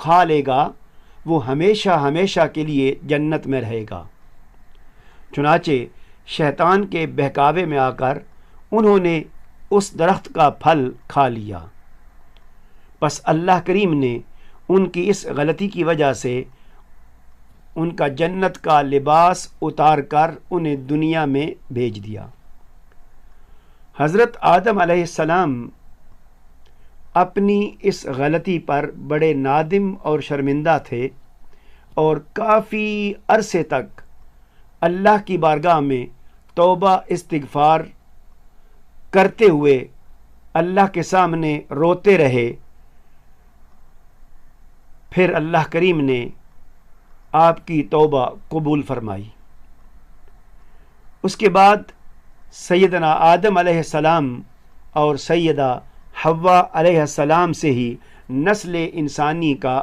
کھا لے گا وہ ہمیشہ ہمیشہ کے لیے جنت میں رہے گا۔ چنانچہ شیطان کے بہکاوے میں آ کر انہوں نے اس درخت کا پھل کھا لیا۔ پس اللہ کریم نے ان کی اس غلطی کی وجہ سے ان کا جنت کا لباس اتار کر انہیں دنیا میں بھیج دیا۔ حضرت آدم علیہ السلام اپنی اس غلطی پر بڑے نادم اور شرمندہ تھے، اور کافی عرصے تک اللہ کی بارگاہ میں توبہ استغفار کرتے ہوئے اللہ کے سامنے روتے رہے۔ پھر اللہ کریم نے آپ کی توبہ قبول فرمائی۔ اس کے بعد سیدنا آدم علیہ السلام اور سیدہ حوا علیہ السلام سے ہی نسل انسانی کا